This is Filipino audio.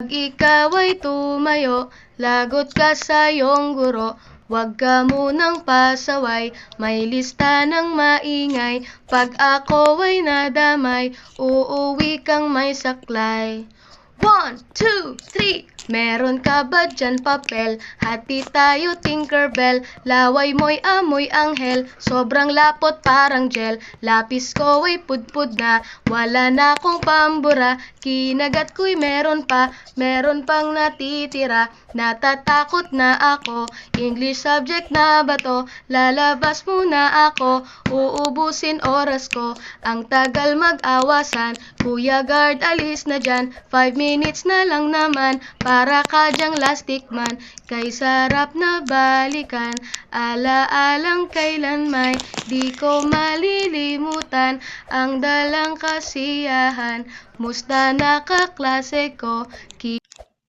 Pag ikaw ay tumayo, lagot ka sa iyong guro. Huwag ka munang pasaway, may lista ng maingay. Pag ako ay nadamay, uuwi kang may saklay. 1, 2, 3. Meron ka ba dyan papel? Hati tayo Tinkerbell. Laway mo'y amoy anghel, sobrang lapot parang gel. Lapis ko ay pudpud na, wala na akong pambura. Kinagat ko'y meron pang natitira. Natatakot na ako, English subject na ba to? Lalabas muna ako, uubusin oras ko. Ang tagal mag-awasan, Kuya Guard alis na dyan. 5 minutes na lang naman, para ka dyang lastic man. Kay sarap na balikan, alaalang kailan may di ko malilimutan. Ang dalang kasiyahan, musta na kaklase ko?